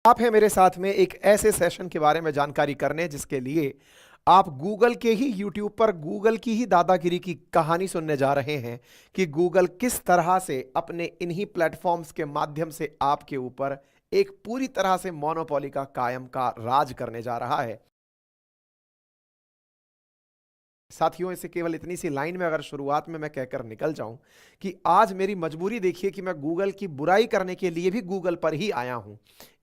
आप हैं मेरे साथ में एक ऐसे सेशन के बारे में जानकारी करने जिसके लिए आप गूगल के ही यूट्यूब पर गूगल की ही दादागिरी की कहानी सुनने जा रहे हैं कि गूगल किस तरह से अपने इन्हीं प्लेटफॉर्म्स के माध्यम से आपके ऊपर एक पूरी तरह से मोनोपोली का कायम का राज करने जा रहा है। साथियों, इसे केवल इतनी सी लाइन में अगर शुरुआत में मैं कहकर निकल जाऊं कि आज मेरी मजबूरी देखिए कि मैं गूगल की बुराई करने के लिए भी गूगल पर ही आया हूं,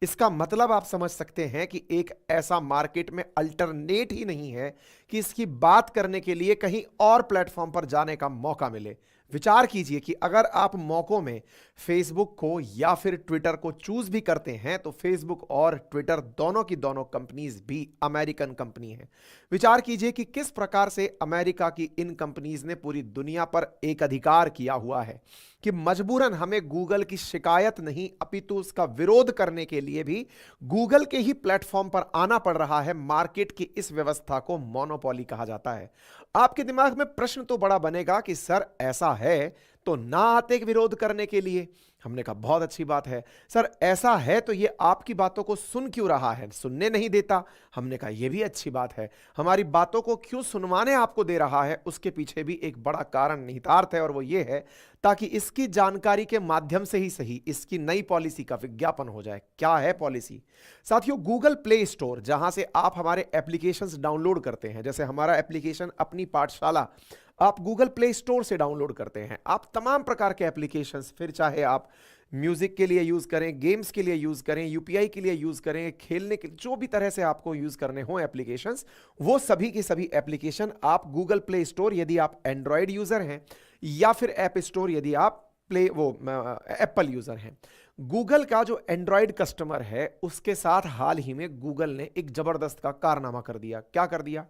इसका मतलब आप समझ सकते हैं कि एक ऐसा मार्केट में अल्टरनेट ही नहीं है कि इसकी बात करने के लिए कहीं और प्लेटफॉर्म पर जाने का मौका मिले। विचार कीजिए कि अगर आप मौकों में फेसबुक को या फिर ट्विटर को चूज भी करते हैं तो फेसबुक और ट्विटर दोनों की दोनों कंपनीज भी अमेरिकन कंपनी हैं। विचार कीजिए कि किस प्रकार से अमेरिका की इन कंपनीज ने पूरी दुनिया पर एक अधिकार किया हुआ है कि मजबूरन हमें गूगल की शिकायत नहीं अपितु उसका विरोध करने के लिए भी गूगल के ही प्लेटफॉर्म पर आना पड़ रहा है। मार्केट की इस व्यवस्था को मोनोपोली कहा जाता है। आपके दिमाग में प्रश्न तो बड़ा बनेगा कि सर ऐसा है तो ना आते विरोध करने के लिए। हमने कहा बहुत अच्छी बात है सर, ऐसा है तो ये आपकी बातों को सुन क्यों रहा है, सुनने नहीं देता। हमने कहा यह भी अच्छी बात है, हमारी बातों को क्यों सुनवाने आपको दे रहा है, उसके पीछे भी एक बड़ा कारण निहितार्थ है और वो ये है ताकि इसकी जानकारी के माध्यम से ही सही इसकी नई पॉलिसी का विज्ञापन हो जाए। क्या है पॉलिसी साथियों? गूगल प्ले स्टोर, जहां से आप हमारे एप्लीकेशंस डाउनलोड करते हैं, जैसे हमारा एप्लीकेशन अपनी पाठशाला आप गूगल प्ले स्टोर से डाउनलोड करते हैं। आप तमाम प्रकार के एप्लीकेशंस, फिर चाहे आप म्यूजिक के लिए यूज करें, गेम्स के लिए यूज करें, यूपीआई के लिए यूज करें, खेलने के जो भी तरह से आपको यूज करने हो एप्लीकेशंस, वो सभी की सभी एप्लीकेशन आप गूगल प्ले स्टोर यदि आप एंड्रॉयड यूजर हैं या फिर ऐप स्टोर यदि आप एप्पल यूजर हैं। गूगल का जो एंड्रॉयड कस्टमर है उसके साथ हाल ही में गूगल ने एक जबरदस्त का कारनामा कर दिया। क्या कर दिया?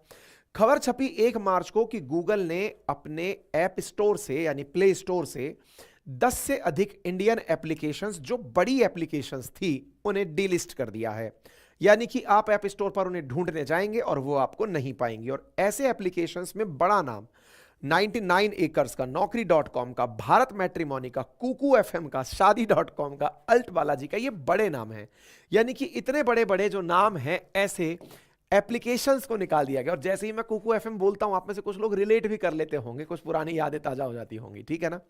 खबर छपी 1 मार्च को कि गूगल ने अपने ऐप स्टोर से यानी प्ले स्टोर से 10 से अधिक इंडियन एप्लीकेशंस, जो बड़ी एप्लीकेशंस थी, उन्हें डीलिस्ट कर दिया है। यानी कि आप ऐप स्टोर पर उन्हें ढूंढने जाएंगे और वो आपको नहीं पाएंगे। और ऐसे एप्लीकेशंस में बड़ा नाम 99 एकर्स का, नौकरी.com का, भारत मैट्रिमोनी का, कुकू एफएम का, शादी.com का, अल्ट बालाजी का, ये बड़े नाम हैं। यानी कि इतने बड़े बड़े जो नाम हैं ऐसे एप्लीकेशंस को निकाल दिया गया। और जैसे ही मैं कुकू एफएम बोलता हूं आप में से कुछ लोग रिलेट भी कर लेते होंगे, कुछ पुरानी यादें ताजा हो जाती होंगी, ठीक है ना।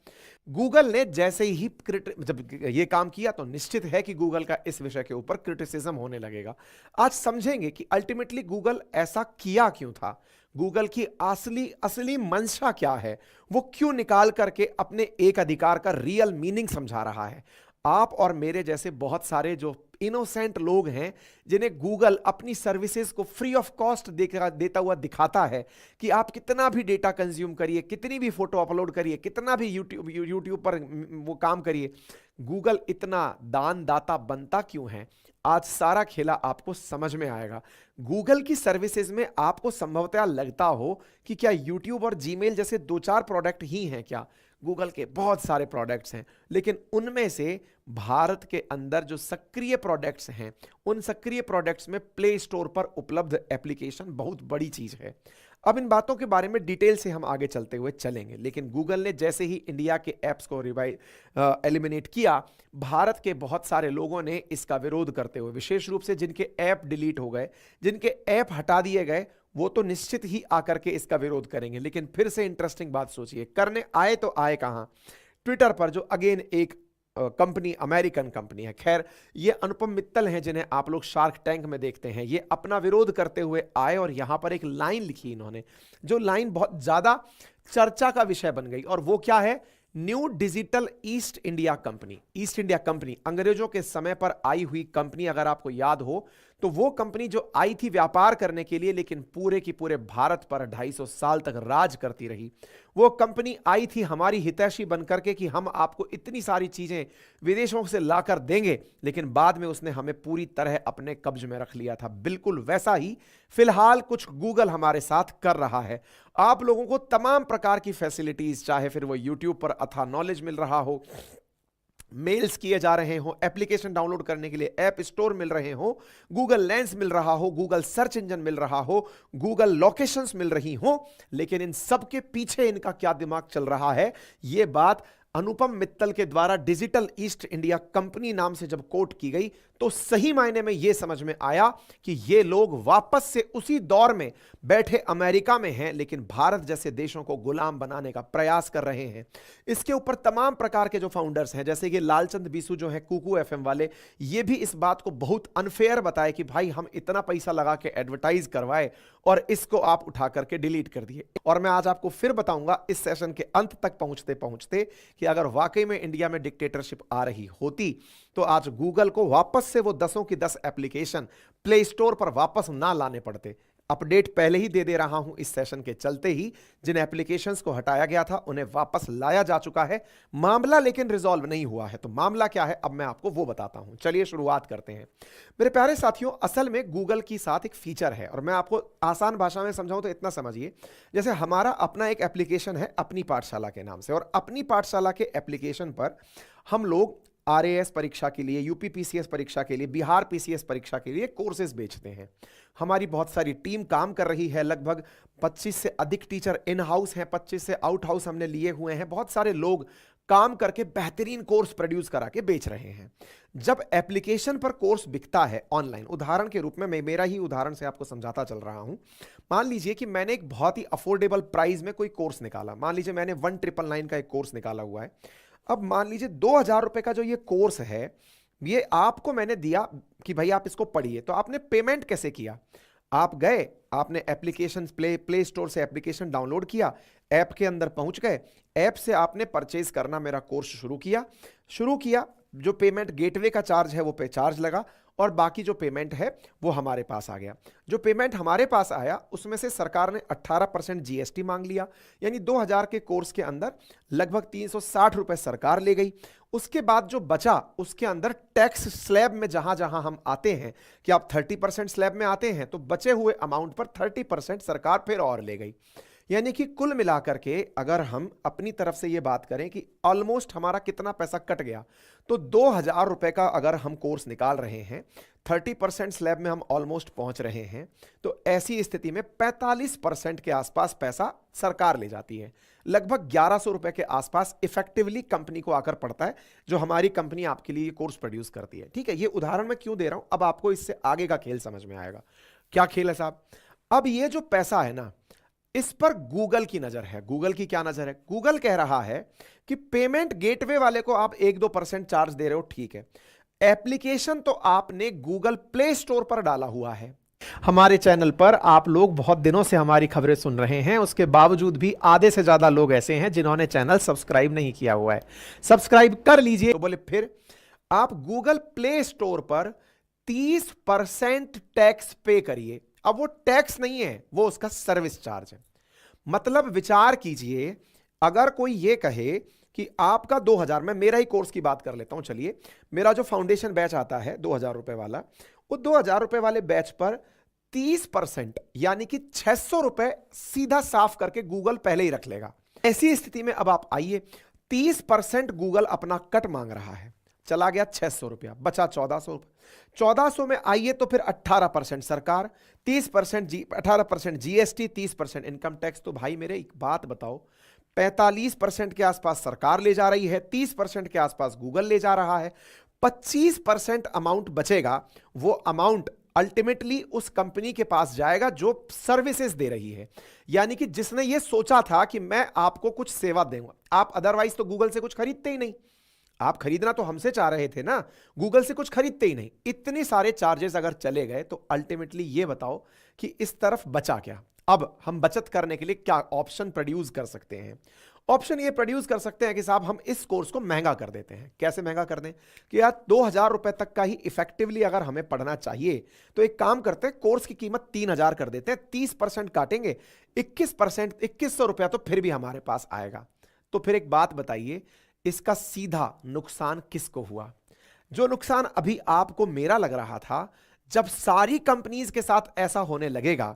गूगल ने जैसे ही जब ये काम किया तो निश्चित है कि गूगल का इस विषय के ऊपर क्रिटिसिज्म होने लगेगा। आज समझेंगे कि अल्टीमेटली गूगल ऐसा किया क्यों था, गूगल की असली मंशा क्या है, वो क्यों निकाल करके अपने एक अधिकार का रियल मीनिंग समझा रहा है। आप और मेरे जैसे बहुत सारे जो इनोसेंट लोग हैं जिन्हें गूगल अपनी सर्विसेज को फ्री ऑफ कॉस्ट देता हुआ दिखाता है कि आप कितना भी डेटा कंज्यूम करिए, कितनी भी फोटो अपलोड करिए, कितना भी यूट्यूब पर वो काम करिए, गूगल इतना दान दाता बनता क्यों है? आज सारा खेला आपको समझ में आएगा। गूगल की सर्विसेज में आपको संभवतः लगता हो कि क्या यूट्यूब और जीमेल जैसे 2-4 प्रोडक्ट ही हैं क्या? गूगल के बहुत सारे प्रोडक्ट्स हैं, लेकिन उनमें से भारत के अंदर जो सक्रिय प्रोडक्ट्स हैं, उन सक्रिय प्रोडक्ट्स में प्ले स्टोर पर उपलब्ध एप्लीकेशन बहुत बड़ी चीज है। अब इन बातों के बारे में डिटेल से हम आगे चलते हुए चलेंगे, लेकिन गूगल ने जैसे ही इंडिया के ऐप्स को एलिमिनेट किया, भारत के बहुत सारे लोगों ने इसका विरोध करते हुए, विशेष रूप से जिनके ऐप डिलीट हो गए, जिनके ऐप हटा दिए गए, वो तो निश्चित ही आकर के इसका विरोध करेंगे। लेकिन फिर से इंटरेस्टिंग बात सोचिए, करने आए तो आए कहां? ट्विटर पर, जो अगेन एक कंपनी, अमेरिकन कंपनी है। खैर, ये अनुपम मित्तल हैं जिन्हें आप लोग शार्क टैंक में देखते हैं, ये अपना विरोध करते हुए आए और यहां पर एक लाइन लिखी इन्होंने, जो लाइन बहुत ज्यादा चर्चा का विषय बन गई। और वो क्या है? New digital east India company. East India company अंग्रेजों के समय पर आई हुई कंपनी, अगर आपको याद हो तो वो कंपनी जो आई थी व्यापार करने के लिए, लेकिन पूरे की पूरे भारत पर 250 साल तक राज करती रही। वो कंपनी आई थी हमारी हितैषी बनकर के कि हम आपको इतनी सारी चीजें विदेशों से लाकर देंगे, लेकिन बाद में उसने हमें पूरी तरह अपने कब्ज में रख लिया था। बिल्कुल वैसा ही फिलहाल कुछ गूगल हमारे साथ कर रहा है। आप लोगों को तमाम प्रकार की फैसिलिटीज, चाहे फिर वो यूट्यूब पर अथाह नॉलेज मिल रहा हो, मेल्स किए जा रहे हो, एप्लीकेशन डाउनलोड करने के लिए ऐप स्टोर मिल रहे हो, गूगल लेंस मिल रहा हो, गूगल सर्च इंजन मिल रहा हो, गूगल लोकेशंस मिल रही हो, लेकिन इन सब के पीछे इनका क्या दिमाग चल रहा है, यह बात अनुपम मित्तल के द्वारा डिजिटल ईस्ट इंडिया कंपनी नाम से जब कोट की गई तो सही मायने में यह समझ में आया कि ये लोग वापस से उसी दौर में बैठे अमेरिका में हैं, लेकिन भारत जैसे देशों को गुलाम बनाने का प्रयास कर रहे हैं। इसके ऊपर तमाम प्रकार के जो फाउंडर्स हैं, जैसे कि लालचंद बीसू जो हैं कुकू एफएम वाले, ये भी इस बात को बहुत अनफेयर बताए कि भाई हम इतना पैसा लगा के एडवर्टाइज करवाए और इसको आप उठा करके डिलीट कर दिए। और मैं आज आपको फिर बताऊंगा इस सेशन के अंत तक पहुंचते पहुंचते कि अगर वाकई में इंडिया में डिक्टेटरशिप आ रही होती तो आज गूगल को वापस से वो 10 की 10 एप्लीकेशन प्ले स्टोर पर वापस ना लाने पड़ते। अपडेट पहले ही दे रहा हूं इस सेशन के चलते ही, जिन एप्लीकेशंस को हटाया गया था उन्हें वापस लाया जा चुका है। मामला लेकिन रिजॉल्व नहीं हुआ है। तो मामला क्या है अब मैं आपको वो बताता हूं। चलिए शुरुआत करते हैं मेरे प्यारे साथियों। असल में गूगल की साथ एक फीचर है और मैं आपको आसान भाषा में समझाऊं तो इतना समझिए, जैसे हमारा अपना एक एप्लीकेशन है अपनी पाठशाला के नाम से, और अपनी पाठशाला के एप्लीकेशन पर हम लोग आरएएस परीक्षा के लिए, यूपी पीसीएस परीक्षा के लिए, बिहार पीसीएस परीक्षा के लिए कोर्सेज बेचते हैं। हमारी बहुत सारी टीम काम कर रही है, लगभग 25 से अधिक टीचर इन हाउस हैं, 25 से आउट हाउस हमने लिए हुए हैं। बहुत सारे लोग काम करके बेहतरीन कोर्स प्रोड्यूस करा के बेच रहे हैं। जब एप्लीकेशन पर कोर्स बिकता है ऑनलाइन, उदाहरण के रूप में मैं मेरा ही उदाहरण से आपको समझाता चल रहा हूं। मान लीजिए कि मैंने एक बहुत ही अफोर्डेबल प्राइस में कोई कोर्स निकाला। मान लीजिए मैंने 1999 का एक कोर्स निकाला हुआ है। अब मान लीजिए 2000 रुपए का जो ये कोर्स है, ये आपको मैंने दिया कि भाई आप इसको पढ़िए। तो आपने पेमेंट कैसे किया? आप गए, आपने एप्लीकेशन प्ले स्टोर से एप्लीकेशन डाउनलोड किया, ऐप के अंदर पहुंच गए, ऐप से आपने परचेज करना मेरा कोर्स शुरू किया। जो पेमेंट गेटवे का चार्ज है वो पे चार्ज लगा और बाकी जो पेमेंट है वो हमारे पास आ गया। जो पेमेंट हमारे पास आया उसमें से सरकार ने 18% जीएसटी मांग लिया, यानी 2000 के कोर्स के अंदर लगभग 360 रुपए सरकार ले गई। उसके बाद जो बचा उसके अंदर टैक्स स्लैब में जहां जहां हम आते हैं कि आप 30% स्लैब में आते हैं तो बचे हुए अमाउंट पर 30% सरकार फिर और ले गई। यानी कि कुल मिलाकर के अगर हम अपनी तरफ से ये बात करें कि ऑलमोस्ट हमारा कितना पैसा कट गया, तो 2000 रुपए का अगर हम कोर्स निकाल रहे हैं, 30% स्लैब में हम ऑलमोस्ट पहुंच रहे हैं, तो ऐसी स्थिति में 45% के आसपास पैसा सरकार ले जाती है। लगभग 1100 रुपए के आसपास इफेक्टिवली कंपनी को आकर पड़ता है, जो हमारी कंपनी आपके लिए कोर्स प्रोड्यूस करती है। ठीक है, ये उदाहरण मैं क्यों दे रहा हूं, अब आपको इससे आगे का खेल समझ में आएगा। क्या खेल है साहब? अब ये जो पैसा है ना, इस पर गूगल की नजर है। गूगल की क्या नजर है? गूगल कह रहा है कि पेमेंट गेटवे वाले को आप 1-2% चार्ज दे रहे हो, ठीक है, एप्लीकेशन तो आपने गूगल प्ले स्टोर पर डाला हुआ है। हमारे चैनल पर आप लोग बहुत दिनों से हमारी खबरें सुन रहे हैं, उसके बावजूद भी आधे से ज्यादा लोग ऐसे हैं जिन्होंने चैनल सब्सक्राइब नहीं किया हुआ है। सब्सक्राइब कर लीजिए। तो बोले फिर आप गूगल प्ले स्टोर पर 30% टैक्स पे करिए। अब वो टैक्स नहीं है, वो उसका सर्विस चार्ज है। मतलब विचार कीजिए, अगर कोई ये कहे कि आपका 2000, मैं मेरा ही कोर्स की बात कर लेता हूं। चलिए, मेरा जो फाउंडेशन बैच आता है 2000 रुपए वाला, वो 2000 रुपए वाले बैच पर 30% यानी कि 600 रुपए सीधा साफ करके गूगल पहले ही रख लेगा। ऐसी स्थिति में अब आप आइए, 30% गूगल अपना कट मांग रहा है, चला गया 600 रुपया, बचा 1400 रुपये। 1400 में आइए तो फिर 18% सरकार, 18% जीएसटी, 30% इनकम टैक्स। तो भाई मेरे एक बात बताओ, 45% के आसपास सरकार ले जा रही है, 30% के आसपास गूगल ले जा रहा है, 25% अमाउंट बचेगा। वो अमाउंट अल्टीमेटली उस कंपनी के पास जाएगा जो सर्विसेज दे रही है, यानी कि जिसने ये सोचा था कि मैं आपको कुछ सेवा दूंगा। आप अदरवाइज तो गूगल से कुछ खरीदते ही नहीं, आप खरीदना तो हमसे चाह रहे थे ना, गूगल से कुछ खरीदते ही नहीं। इतने सारे चार्जेस अगर चले गए तो अल्टीमेटली ये बताओ कि इस तरफ बचा क्या। अब हम बचत करने के लिए क्या ऑप्शन प्रोड्यूस कर सकते हैं? ऑप्शन ये प्रोड्यूस कर सकते हैं कि साहब हम इस कोर्स को महंगा कर देते हैं। कैसे महंगा कर दें कि यार 2000 रुपए तक का ही इफेक्टिवली अगर हमें पढ़ना चाहिए तो एक काम करते हैं, कोर्स की कीमत 3000 कर देते हैं, 30% काटेंगे, 21%, 2100 रुपया तो फिर भी हमारे पास आएगा। तो फिर एक बात बताइए, इसका सीधा नुकसान किसको हुआ? जो नुकसान अभी आपको मेरा लग रहा था, जब सारी कंपनीज के साथ ऐसा होने लगेगा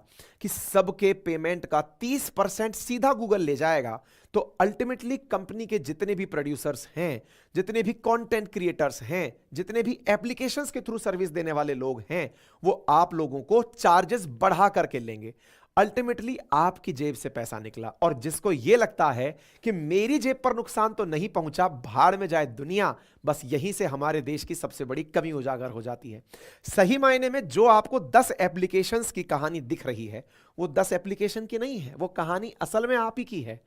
कि सबके पेमेंट का 30% सीधा गूगल ले जाएगा, तो अल्टीमेटली कंपनी के जितने भी प्रोड्यूसर्स हैं, जितने भी कंटेंट क्रिएटर्स हैं, जितने भी एप्लीकेशंस के थ्रू सर्विस देने वाले लोग हैं, वो आप लोगों को चार्जेस बढ़ा करके लेंगे। अल्टीमेटली आपकी जेब से पैसा निकला। और जिसको यह लगता है कि मेरी जेब पर नुकसान तो नहीं पहुंचा, भाड़ में जाए दुनिया, बस यहीं से हमारे देश की सबसे बड़ी कमी उजागर हो जाती है। सही मायने में जो आपको 10 एप्लीकेशंस की कहानी दिख रही है, वो 10 एप्लीकेशन की नहीं है, वो कहानी असल में आप ही की है।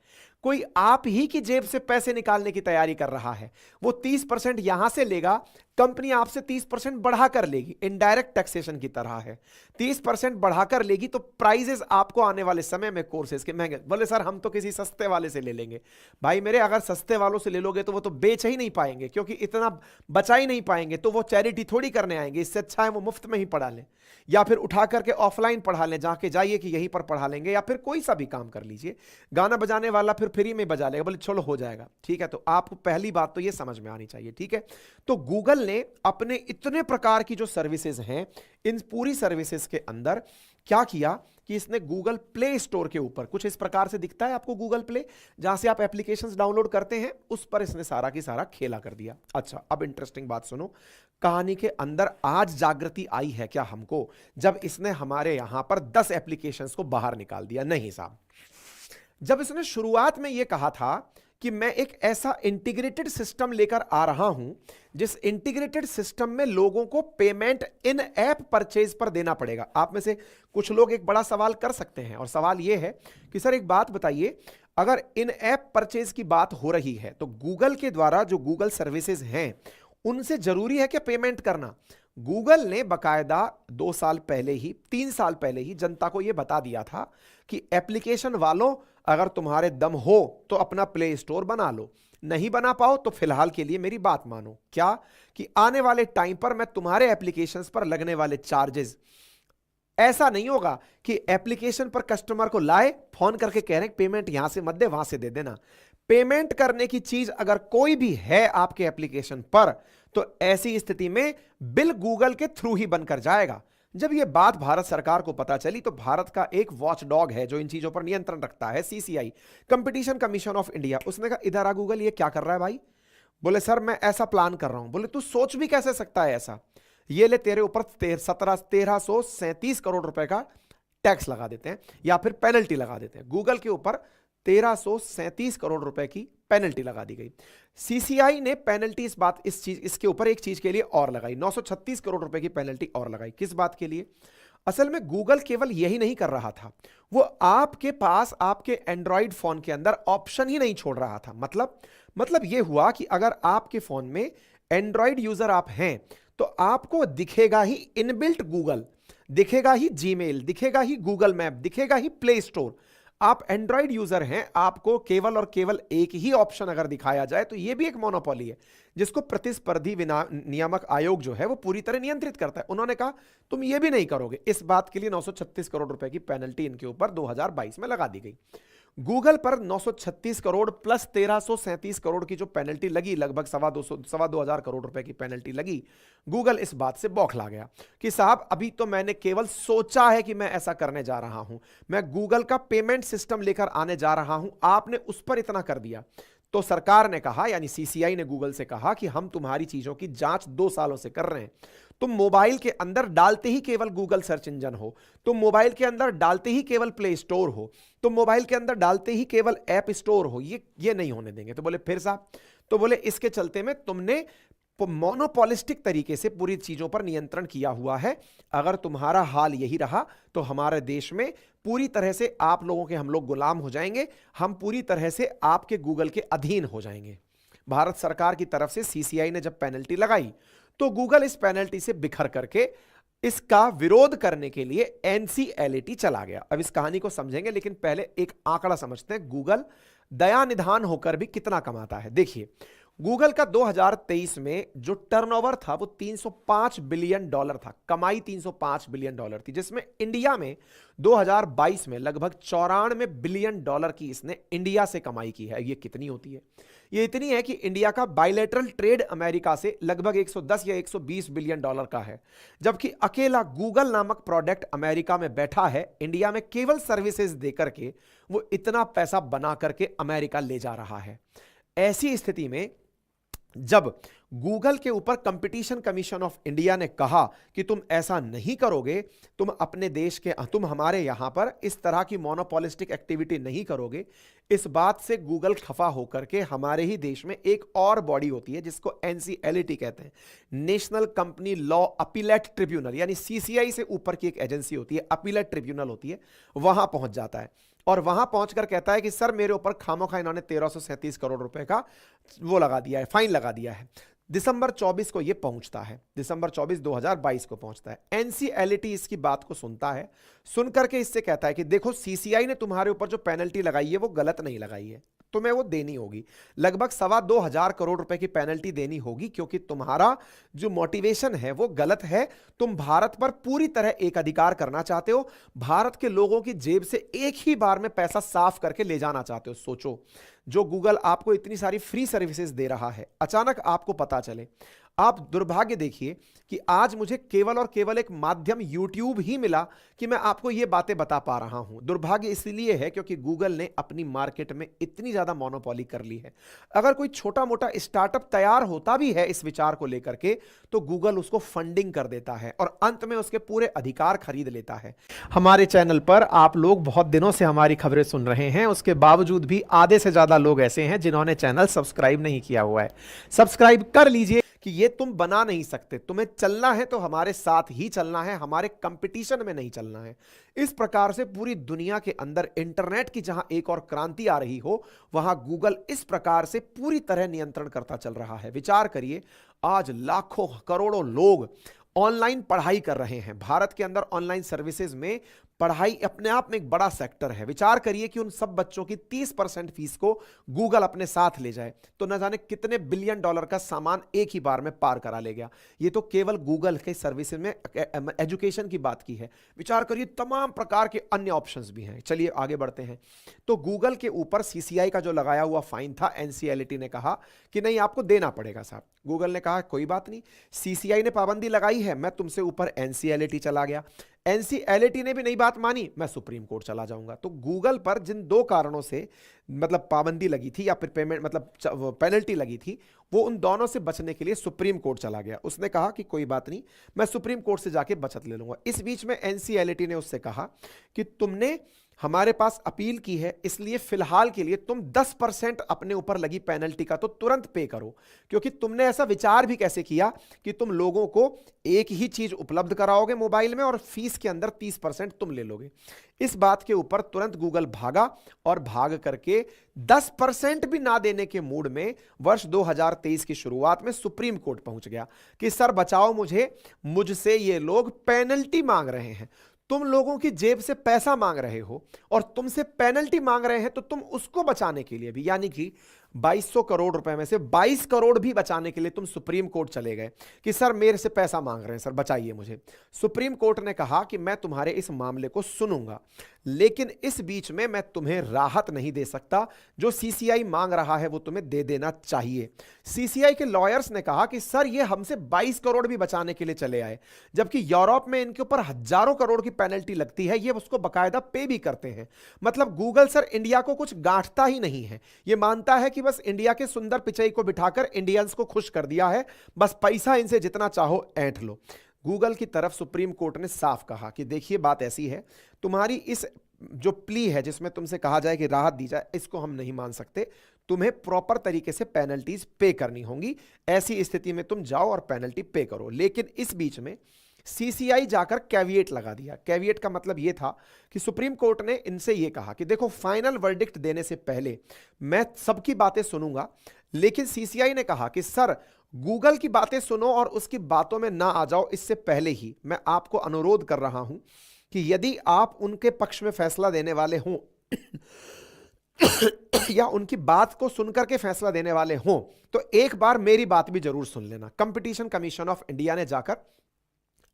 कोई आप ही की जेब से पैसे निकालने की तैयारी कर रहा है। वो 30% यहां से लेगा, कंपनी आपसे 30% बढ़ाकर लेगी, इनडायरेक्ट टैक्सेशन की तरह है। 30% बढ़ाकर लेगी तो प्राइजेस आपको आने वाले समय में कोर्सेज के महंगे। बोले सर हम तो किसी सस्ते वाले से ले लेंगे। भाई मेरे, अगर सस्ते वालों से ले लोगे तो वो तो बेच ही नहीं पाएंगे, क्योंकि इतना बचा ही नहीं पाएंगे, तो वो चैरिटी थोड़ी करने आएंगे। इससे अच्छा है वो मुफ्त में ही पढ़ा लें, या फिर उठा करके ऑफलाइन पढ़ा लें, जाके जाइए कि यहीं पर पढ़ा लेंगे, या फिर कोई सा भी काम कर लीजिए। गाना बजाने वाला फिर फ्री में बजा लेगा, बोले चलो हो जाएगा, ठीक है। तो आपको पहली बात तो ये समझ में आनी चाहिए, ठीक है। तो गूगल ने अपने इतने प्रकार की जो सर्विसेज हैं, इन पूरी सर्विसेज के अंदर क्या किया कि इसने गूगल प्ले स्टोर के ऊपर, कुछ इस प्रकार से दिखता है आपको गूगल प्ले, जहां से आप एप्लीकेशंस डाउनलोड करते हैं, उस पर इसने सारा की सारा खेला कर दिया। अच्छा, अब इंटरेस्टिंग बात सुनो, कहानी के अंदर आज जागृति आई है क्या हमको, जब इसने हमारे यहां पर 10 एप्लीकेशंस को बाहर निकाल दिया? नहीं साहब। जब इसने शुरुआत में यह कहा था कि मैं एक ऐसा इंटीग्रेटेड सिस्टम लेकर आ रहा हूं, जिस इंटीग्रेटेड सिस्टम में लोगों को पेमेंट इन ऐप परचेज पर देना पड़ेगा। आप में से कुछ लोग एक बड़ा सवाल कर सकते हैं, और सवाल यह है कि सर एक बात बताइए, अगर इन ऐप परचेज की बात हो रही है तो गूगल के द्वारा जो गूगल सर्विसेज हैं, उनसे जरूरी है क्या पेमेंट करना? गूगल ने बकायदा 2 साल पहले ही, 3 साल पहले ही जनता को यह बता दिया था कि एप्लीकेशन वालों, अगर तुम्हारे दम हो तो अपना प्ले स्टोर बना लो, नहीं बना पाओ तो फिलहाल के लिए मेरी बात मानो। क्या कि आने वाले टाइम पर मैं तुम्हारे एप्लीकेशंस पर लगने वाले चार्जेस, ऐसा नहीं होगा कि एप्लीकेशन पर कस्टमर को लाए, फोन करके कह रहे हैं पेमेंट यहां से मत दे, वहां से दे देना। पेमेंट करने की चीज अगर कोई भी है आपके एप्लीकेशन पर, तो ऐसी स्थिति में बिल गूगल के थ्रू ही बनकर जाएगा। जब यह बात भारत सरकार को पता चली, तो भारत का एक वॉच डॉग है जो इन चीजों पर नियंत्रण रखता है, CCI, competition commission of India, उसने कहा इधर आ गूगल, ये क्या कर रहा है भाई? बोले सर मैं ऐसा प्लान कर रहा हूं। बोले तू सोच भी कैसे सकता है ऐसा? ये ले तेरे ऊपर 1337 करोड़ रुपए का टैक्स लगा देते हैं, या फिर पेनल्टी लगा देते हैं। गूगल के ऊपर 1337 करोड़ रुपए की पेनल्टी लगा दी गई। सीसीआई ने पेनल्टी इसके ऊपर एक चीज के लिए और लगाई, 936 करोड़ रुपए की पेनल्टी और लगाई। किस बात के लिए? असल में गूगल केवल यही नहीं कर रहा था, वो आपके पास आपके एंड्रॉइड फोन के अंदर ऑप्शन ही नहीं छोड़ रहा था। मतलब यह हुआ कि अगर आपके फोन में एंड्रॉइड यूजर आप हैं, तो आपको दिखेगा ही इनबिल्ट गूगल, दिखेगा ही जीमेल, दिखेगा ही गूगल मैप, दिखेगा ही प्ले स्टोर। आप एंड्रॉइड यूजर हैं, आपको केवल और केवल एक ही ऑप्शन अगर दिखाया जाए, तो यह भी एक मोनोपोली है, जिसको प्रतिस्पर्धी नियामक आयोग जो है वो पूरी तरह नियंत्रित करता है। उन्होंने कहा तुम ये भी नहीं करोगे। इस बात के लिए 936 करोड़ रुपए की पेनल्टी इनके ऊपर 2022 में लगा दी गई। गूगल पर 936 करोड़ प्लस 1337 करोड़ की जो पेनल्टी लगी, लगभग 2.25 करोड़ रुपए की पेनल्टी लगी। गूगल इस बात से बौखला गया कि साहब अभी तो मैंने केवल सोचा है कि मैं ऐसा करने जा रहा हूं, मैं गूगल का पेमेंट सिस्टम लेकर आने जा रहा हूं, आपने उस पर इतना कर दिया। तो सरकार ने कहा, यानी सीसीआई ने गूगल से कहा कि हम तुम्हारी चीजों की जांच 2 सालों से कर रहे हैं। तुम मोबाइल के अंदर डालते ही केवल गूगल सर्च इंजन हो, तुम मोबाइल के अंदर डालते ही केवल प्ले स्टोर हो, तुम मोबाइल के अंदर डालते ही केवल ऐप स्टोर हो, ये नहीं होने देंगे। तो बोले फिर साहब? तो बोले इसके चलते में तुमने मोनोपोलिस्टिक तरीके से पूरी चीजों पर नियंत्रण किया हुआ है। अगर तुम्हारा हाल यही रहा तो हमारे देश में पूरी तरह से आप लोगों के हम लोग गुलाम हो जाएंगे, हम पूरी तरह से आपके गूगल के अधीन हो जाएंगे। भारत सरकार की तरफ से सीसीआई ने जब पेनल्टी लगाई, तो गूगल इस पेनल्टी से बिखर करके इसका विरोध करने के लिए एनसीएलटी चला गया। अब इस कहानी को समझेंगे, लेकिन पहले एक आंकड़ा समझते हैं, गूगल दया निधान होकर भी कितना कमाता है। देखिए, गूगल का 2023 में जो टर्नओवर था वो $305 बिलियन था, कमाई $305 बिलियन थी, जिसमें इंडिया में 2022 में लगभग $94 बिलियन की इसने इंडिया से कमाई की है। ये कितनी होती है? ये इतनी है कि इंडिया का बायलैटरल ट्रेड अमेरिका से लगभग 110 या 120 बिलियन डॉलर का है, जबकि अकेला गूगल नामक प्रोडक्ट अमेरिका में बैठा है, इंडिया में केवल सर्विसेज देकर के वो इतना पैसा बना करके अमेरिका ले जा रहा है। ऐसी स्थिति में जब गूगल के ऊपर कंपटीशन कमीशन ऑफ इंडिया ने कहा कि तुम ऐसा नहीं करोगे, तुम अपने देश के, तुम हमारे यहां पर इस तरह की मोनोपोलिस्टिक एक्टिविटी नहीं करोगे। इस बात से गूगल खफा होकर के हमारे ही देश में एक और बॉडी होती है जिसको एनसीएलटी कहते हैं, national company law appellate tribunal, यानी सीसीआई से ऊपर की एक एजेंसी होती है, अपीलेट ट्रिब्यूनल होती है, वहां पहुंच जाता है और वहां पहुंचकर कहता है कि सर मेरे ऊपर खामोखा इन्होंने 1337 करोड़ रुपए का वो लगा दिया है, फाइन लगा दिया है। दिसंबर 24 को ये पहुंचता है, दिसंबर 24 2022 को पहुंचता है। एनसीएलटी इसकी बात को सुनता है, सुनकर के इससे कहता है कि देखो सीसीआई ने तुम्हारे ऊपर जो पेनल्टी लगाई है वो गलत नहीं लगाई है, तुम्हें वो देनी होगी, लगभग 2,25,000 करोड़ रुपए की पेनल्टी देनी होगी, क्योंकि तुम्हारा जो मोटिवेशन है वो गलत है। तुम भारत पर पूरी तरह एक अधिकार करना चाहते हो, भारत के लोगों की जेब से एक ही बार में पैसा साफ करके ले जाना चाहते हो। सोचो, जो गूगल आपको इतनी सारी फ्री सर्विसेज दे रहा है, अचानक आपको पता चले। आप दुर्भाग्य देखिए कि आज मुझे केवल और केवल एक माध्यम यूट्यूब ही मिला कि मैं आपको ये बातें बता पा रहा हूं। दुर्भाग्य इसलिए है क्योंकि गूगल ने अपनी मार्केट में इतनी ज्यादा मोनोपोली कर ली है। अगर कोई छोटा मोटा स्टार्टअप तैयार होता भी है इस विचार को लेकर के, तो गूगल उसको फंडिंग कर देता है और अंत में उसके पूरे अधिकार खरीद लेता है। हमारे चैनल पर आप लोग बहुत दिनों से हमारी खबरें सुन रहे हैं, उसके बावजूद भी आधे से ज्यादा लोग ऐसे हैं जिन्होंने चैनल सब्सक्राइब नहीं किया हुआ है। सब्सक्राइब कर लीजिए कि ये तुम बना नहीं सकते, तुम्हें चलना है तो हमारे साथ ही चलना है, हमारे कंपटीशन में नहीं चलना है। इस प्रकार से पूरी दुनिया के अंदर इंटरनेट की जहां एक और क्रांति आ रही हो, वहां गूगल इस प्रकार से पूरी तरह नियंत्रण करता चल रहा है। विचार करिए, आज लाखों करोड़ों लोग ऑनलाइन पढ़ाई कर रहे हैं। भारत के अंदर ऑनलाइन सर्विसेज में पढ़ाई अपने आप में एक बड़ा सेक्टर है। विचार करिए कि उन सब बच्चों की 30% फीस को गूगल अपने साथ ले जाए तो न जाने कितने बिलियन डॉलर का सामान एक ही बार में पार करा ले गया। ये तो केवल गूगल के सर्विसेज में एजुकेशन की बात की है। विचार करिए, तमाम प्रकार के अन्य ऑप्शंस भी हैं। चलिए आगे बढ़ते हैं। तो गूगल के ऊपर सीसीआई का जो लगाया हुआ फाइन था, एनसीएलटी ने कहा कि नहीं, आपको देना पड़ेगा साहब। गूगल ने कहा कोई बात नहीं, सीसीआई ने पाबंदी लगाई है, मैं तुमसे ऊपर एनसीएलटी चला गया। एनसीएलटी ने भी नहीं बात मानी, मैं सुप्रीम कोर्ट चला जाऊंगा। तो गूगल पर जिन दो कारणों से मतलब पाबंदी लगी थी या फिर पेमेंट मतलब पेनल्टी लगी थी, वो उन दोनों से बचने के लिए सुप्रीम कोर्ट चला गया। उसने कहा कि कोई बात नहीं, मैं सुप्रीम कोर्ट से जाके बचत ले लूंगा। इस बीच में एनसीएलटी ने उससे कहा कि तुमने हमारे पास अपील की है, इसलिए फिलहाल के लिए तुम 10% अपने ऊपर लगी पेनल्टी का तो तुरंत पे करो, क्योंकि तुमने ऐसा विचार भी कैसे किया कि तुम लोगों को एक ही चीज उपलब्ध कराओगे मोबाइल में और फीस के अंदर 30% तुम ले लोगे। इस बात के ऊपर तुरंत गूगल भागा और भाग करके 10% भी ना देने के मूड में वर्ष 2023 की शुरुआत में सुप्रीम कोर्ट पहुंच गया कि सर बचाओ मुझसे ये लोग पेनल्टी मांग रहे हैं। तुम लोगों की जेब से पैसा मांग रहे हो और तुमसे पेनल्टी मांग रहे हैं, तो तुम उसको बचाने के लिए भी, यानी कि 2200 करोड़ रुपए में से 22 करोड़ भी बचाने के लिए तुम सुप्रीम कोर्ट चले गए कि सर मेरे से पैसा मांग रहे हैं, सर बचाइए मुझे। सुप्रीम कोर्ट ने कहा कि मैं तुम्हारे इस मामले को सुनूंगा, लेकिन इस बीच में मैं तुम्हें राहत नहीं दे सकता। जो सीसीआई मांग रहा है वो तुम्हें दे देना चाहिए। सीसीआई के लॉयर्स ने कहा कि सर ये हमसे 22 करोड़ भी बचाने के लिए चले आए, जबकि यूरोप में इनके ऊपर हजारों करोड़ की पेनल्टी लगती है, ये उसको बकायदा पे भी करते हैं। मतलब गूगल सर इंडिया को कुछ गांठता ही नहीं है, ये मानता है कि बस इंडिया के सुंदर पिचई को बिठाकर इंडियंस को खुश कर दिया है, बस पैसा इनसे जितना चाहो ऐंठ लो। गूगल की तरफ सुप्रीम कोर्ट ने साफ कहा कि देखिए बात ऐसी है, तुम्हारी इस जो प्ली है जिसमें तुमसे कहा जाए कि राहत दी जाए, इसको हम नहीं मान सकते, तुम्हें प्रॉपर तरीके से पेनल्टीज पे करनी होंगी। ऐसी स्थिति में तुम जाओ और पेनल्टी पे करो। लेकिन इस बीच में सीसीआई जाकर कैविएट लगा दिया। कैविएट का मतलब यह था कि सुप्रीम कोर्ट ने इनसे यह कहा कि देखो फाइनल वर्डिक्ट देने से पहले मैं सबकी बातें सुनूंगा, लेकिन सीसीआई ने कहा कि सर गूगल की बातें सुनो और उसकी बातों में ना आ जाओ, इससे पहले ही मैं आपको अनुरोध कर रहा हूं कि यदि आप उनके पक्ष में फैसला देने वाले हों या उनकी बात को सुनकर के फैसला देने वाले हों, तो एक बार मेरी बात भी जरूर सुन लेना। कंपटीशन कमीशन ऑफ इंडिया ने जाकर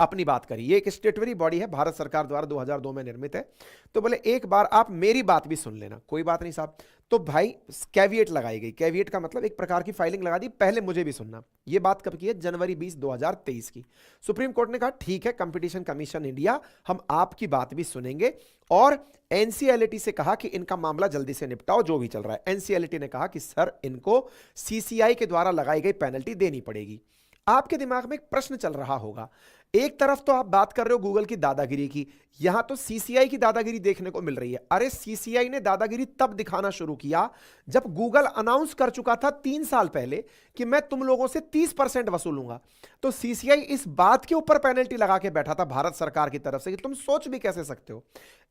अपनी बात करी, ये एक स्टेटरी बॉडी है, भारत सरकार द्वारा 2002 में निर्मित है। तो बोले एक बार आप मेरी बात भी सुन लेना। कोई बात नहीं साहब। तो भाई कैविएट लगाई गई, कैविएट का मतलब एक प्रकार की फाइलिंग लगा दी, पहले मुझे भी सुनना। ये बात कब की है? जनवरी 20 2023 की। सुप्रीम कोर्ट ने कहा ठीक है, कंपटीशन कमीशन इंडिया, हम आपकी बात भी सुनेंगे और एनसीएलटी से कहा कि इनका मामला जल्दी से निपटाओ जो भी चल रहा है। एनसीएलटी ने कहा कि सर इनको सीसीआई के द्वारा लगाई गई पेनल्टी देनी पड़ेगी। आपके दिमाग में एक प्रश्न चल रहा होगा, एक तरफ तो आप बात कर रहे हो गूगल की दादागिरी की, यहां तो सीसीआई की दादागिरी देखने को मिल रही है। अरे सीसीआई ने दादागिरी तब दिखाना शुरू किया जब गूगल अनाउंस कर चुका था 3 साल पहले कि मैं तुम लोगों से 30% वसूलूंगा। तो सीसीआई इस बात के ऊपर पेनल्टी लगा के बैठा था भारत सरकार की तरफ से कि तुम सोच भी कैसे सकते हो।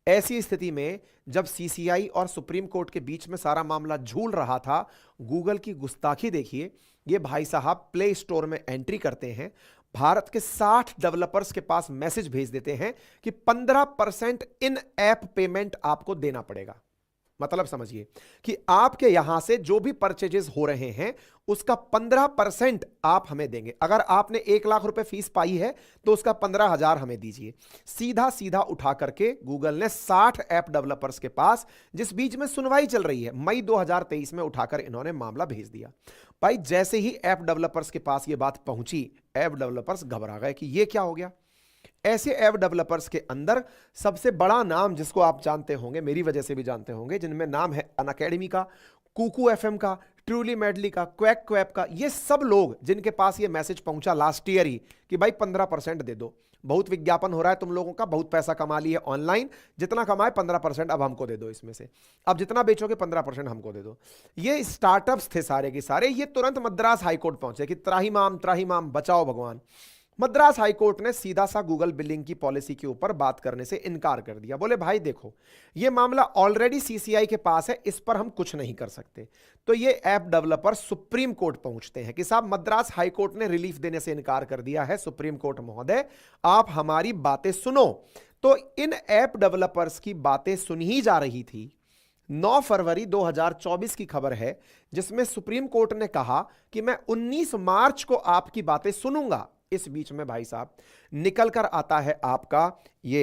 ऐसी स्थिति में जब सीसीआई और सुप्रीम कोर्ट के बीच में सारा मामला झूल रहा था, गूगल की गुस्ताखी देखिए। ये भाई साहब प्ले स्टोर में एंट्री करते हैं, भारत के 60 डेवलपर्स के पास मैसेज भेज देते हैं कि 15% इन ऐप पेमेंट आपको देना पड़ेगा। मतलब समझिए कि आपके यहां से जो भी परचेजेस हो रहे हैं उसका 15% आप हमें देंगे। अगर आपने 1 लाख रुपए फीस पाई है तो उसका 15,000 हमें दीजिए। सीधा सीधा उठा करके गूगल ने 60 ऐप डेवलपर्स के पास, जिस बीच में सुनवाई चल रही है, मई 2023 में उठाकर इन्होंने मामला भेज दिया। भाई जैसे ही ऐप डेवलपर्स के पास यह बात पहुंची, ऐप डेवलपर्स घबरा गए कि यह क्या हो गया। ऐसे ऐप डेवलपर्स के अंदर सबसे बड़ा नाम जिसको आप जानते होंगे, मेरी वजह से भी जानते होंगे, जिनमें नाम है अनअकैडमी का, कुकू एफएम का, ट्रूली मेडली का, क्वैक क्वैप का। ये सब लोग जिनके पास ये मैसेज पहुंचा लास्ट ईयर ही कि भाई 15% दे दो, बहुत विज्ञापन हो रहा है तुम लोगों का, बहुत पैसा कमा लिया ऑनलाइन, जितना कमाए 15% अब हमको दे दो, इसमें से अब जितना बेचोगे 15% हमको दे दो। ये स्टार्टअप्स थे सारे के सारे। ये तुरंत मद्रास हाईकोर्ट पहुंचे कि त्राहिमाम बचाओ भगवान। मद्रास हाईकोर्ट ने सीधा सा गूगल बिलिंग की पॉलिसी के ऊपर बात करने से इनकार कर दिया। बोले भाई देखो, ये मामला ऑलरेडी सीसीआई के पास है, इस पर हम कुछ नहीं कर सकते। तो ये ऐप डेवलपर सुप्रीम कोर्ट पहुंचते हैं कि साहब मद्रास हाईकोर्ट ने रिलीफ देने से इनकार कर दिया है, सुप्रीम कोर्ट महोदय आप हमारी बातें सुनो। तो इन ऐप डेवलपर्स की बातें सुन ही जा रही थी। 9 फरवरी 2024 की खबर है जिसमें सुप्रीम कोर्ट ने कहा कि मैं 19 मार्च को आपकी बातें सुनूंगा। इस बीच में भाई साहब निकल कर आता है आपका ये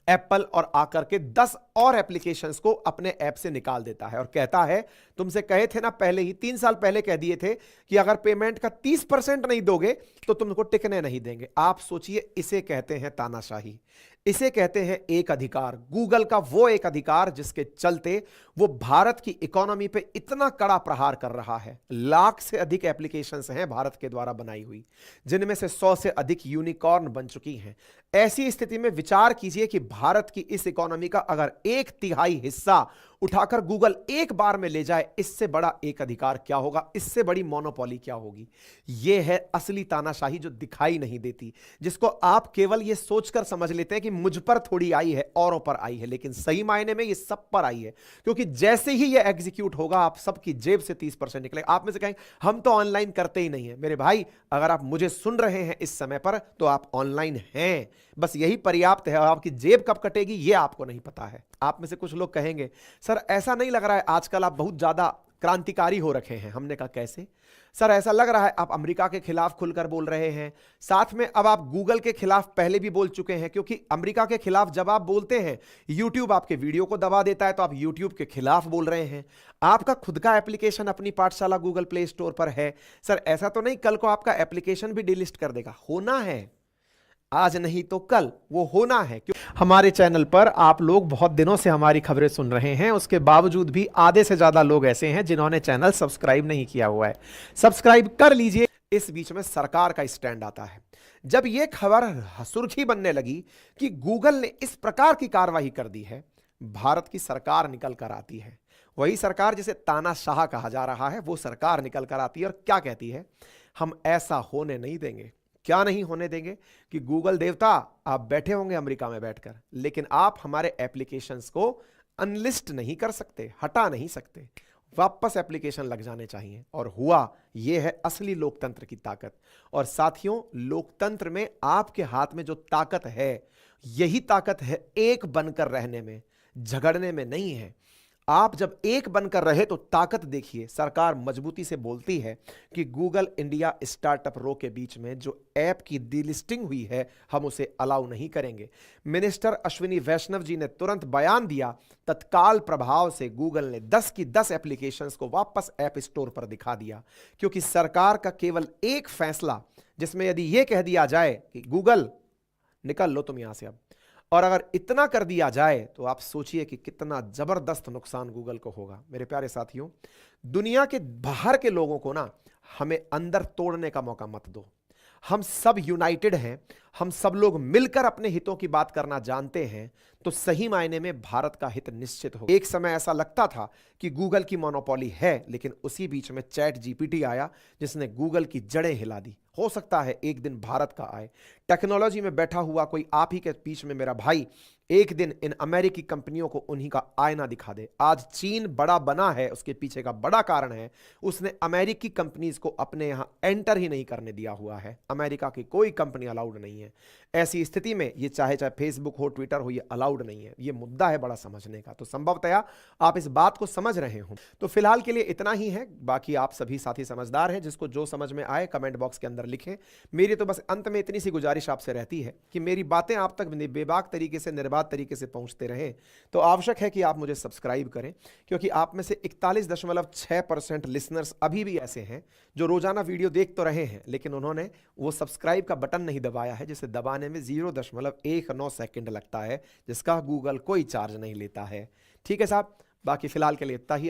एप्पल और आकर के 10 और एप्लीकेशंस को अपने ऐप से निकाल देता है और कहता है तुमसे कहे थे ना पहले ही, 3 साल पहले कह दिए थे कि अगर पेमेंट का 30% नहीं दोगे तो तुमको टिकने नहीं देंगे। आप सोचिए, इसे कहते हैं तानाशाही, इसे कहते हैं एक अधिकार। गूगल का वो एक अधिकार जिसके चलते वो भारत की इकोनॉमी पे इतना कड़ा प्रहार कर रहा है। लाख से अधिक एप्लीकेशंस हैं भारत के द्वारा बनाई हुई, जिनमें से 100 से अधिक यूनिकॉर्न बन चुकी हैं। ऐसी स्थिति में विचार कीजिए कि भारत की इस इकोनॉमी का अगर 1/3 हिस्सा उठाकर गूगल एक बार में ले जाए, इससे बड़ा एक अधिकार क्या होगा, इससे बड़ी मोनोपोली क्या होगी। यह है असली तानाशाही जो दिखाई नहीं देती, जिसको आप केवल यह सोचकर समझ लेते हैं कि मुझ पर थोड़ी आई है, औरों पर आई है, लेकिन सही मायने में यह सब पर आई है। क्योंकि जैसे ही यह एग्जीक्यूट होगा आप सबकी जेब से 30% निकलेगा। आप में से कहेंगे हम तो ऑनलाइन करते ही नहीं है। मेरे भाई, अगर आप मुझे सुन रहे हैं इस समय पर तो आप ऑनलाइन हैं, बस यही पर्याप्त है। आपकी जेब कब कटेगी यह आपको नहीं पता है। आप में से कुछ लोग कहेंगे सर ऐसा नहीं लग रहा है आजकल आप बहुत ज्यादा क्रांतिकारी हो रखे हैं। हमने कहा कैसे? सर ऐसा लग रहा है आप अमेरिका के खिलाफ खुलकर बोल रहे हैं, साथ में अब आप गूगल के खिलाफ पहले भी बोल चुके हैं, क्योंकि अमेरिका के खिलाफ जब आप बोलते हैं यूट्यूब आपके वीडियो को दबा देता है, तो आप यूट्यूब के खिलाफ बोल रहे हैं। आपका खुद का एप्लीकेशन अपनी पाठशाला गूगल प्ले स्टोर पर है। सर ऐसा तो नहीं कल को आपका एप्लीकेशन भी डिलीट कर देगा? होना है, आज नहीं तो कल वो होना है। क्यों? हमारे चैनल पर आप लोग बहुत दिनों से हमारी खबरें सुन रहे हैं, उसके बावजूद भी आधे से ज्यादा लोग ऐसे हैं जिन्होंने चैनल सब्सक्राइब नहीं किया हुआ है। सब्सक्राइब कर लीजिए। इस बीच में सरकार का स्टैंड आता है। जब यह खबर सुर्खी बनने लगी कि गूगल ने इस प्रकार की कार्रवाई कर दी है, भारत की सरकार निकल कर आती है। वही सरकार जिसे तानाशाह कहा जा रहा है, वो सरकार निकल कर आती है और क्या कहती है, हम ऐसा होने नहीं देंगे। क्या नहीं होने देंगे कि गूगल देवता आप बैठे होंगे अमेरिका में बैठकर, लेकिन आप हमारे एप्लीकेशंस को अनलिस्ट नहीं कर सकते, हटा नहीं सकते, वापस एप्लीकेशन लग जाने चाहिए। और हुआ, यह है असली लोकतंत्र की ताकत। और साथियों, लोकतंत्र में आपके हाथ में जो ताकत है, यही ताकत है एक बनकर रहने में, झगड़ने में नहीं है। आप जब एक बनकर रहे तो ताकत देखिए। सरकार मजबूती से बोलती है कि गूगल इंडिया स्टार्टअप रो के बीच में जो ऐप की डीलिस्टिंग हुई है हम उसे अलाउ नहीं करेंगे। मिनिस्टर अश्विनी वैष्णव जी ने तुरंत बयान दिया। तत्काल प्रभाव से गूगल ने 10 की 10 एप्लीकेशंस को वापस ऐप स्टोर पर दिखा दिया, क्योंकि सरकार का केवल एक फैसला, जिसमें यदि यह कह दिया जाए कि गूगल निकल लो तुम यहां से अब, और अगर इतना कर दिया जाए तो आप सोचिए कि कितना जबरदस्त नुकसान गूगल को होगा। मेरे प्यारे साथियों, दुनिया के बाहर के लोगों को ना हमें अंदर तोड़ने का मौका मत दो। हम सब यूनाइटेड हैं, हम सब लोग मिलकर अपने हितों की बात करना जानते हैं, तो सही मायने में भारत का हित निश्चित हो। एक समय ऐसा लगता था कि गूगल की मोनोपोली है, लेकिन उसी बीच में चैट जीपीटी आया जिसने गूगल की जड़ें हिला दी। हो सकता है एक दिन भारत का आए। टेक्नोलॉजी में बैठा हुआ कोई आप ही के बीच में मेरा भाई एक दिन इन अमेरिकी कंपनियों को उन्हीं का आईना दिखा दे। आज चीन बड़ा बना है, उसके पीछे का बड़ा कारण है उसने अमेरिकी कंपनीज को अपने यहां एंटर ही नहीं करने दिया हुआ है। अमेरिका की कोई कंपनी अलाउड नहीं है। ऐसी स्थिति में ये चाहे फेसबुक हो, ट्विटर हो, ये अलाउड नहीं है। ये मुद्दा है बड़ा समझने का। तो संभवतया आप इस बात को समझ रहे हो। तो फिलहाल के लिए इतना ही है। बाकी आप सभी साथी समझदार हैं, जिसको जो समझ में आए कमेंट बॉक्स के अंदर लिखें। मेरी तो बस अंत में इतनी सी गुजारिश आपसे रहती है कि मेरी बातें आप तक बेबाक तरीके से, निर्बाध तरीके से पहुंचते रहें। तो आवश्यक है कि आप मुझे सब्सक्राइब करें, क्योंकि आप में से 41.6% लिसनर्स अभी भी ऐसे हैं जो रोजाना वीडियो देख तो रहे हैं, लेकिन उन्होंने वो सब्सक्राइब का बटन नहीं दबाया है, जिसे दबाने में 0.19 सेकंड लगता है, जिसका गूगल कोई चार्ज नहीं लेता है। ठीक है साहब, बाकी फिलहाल के लिए इतना ही।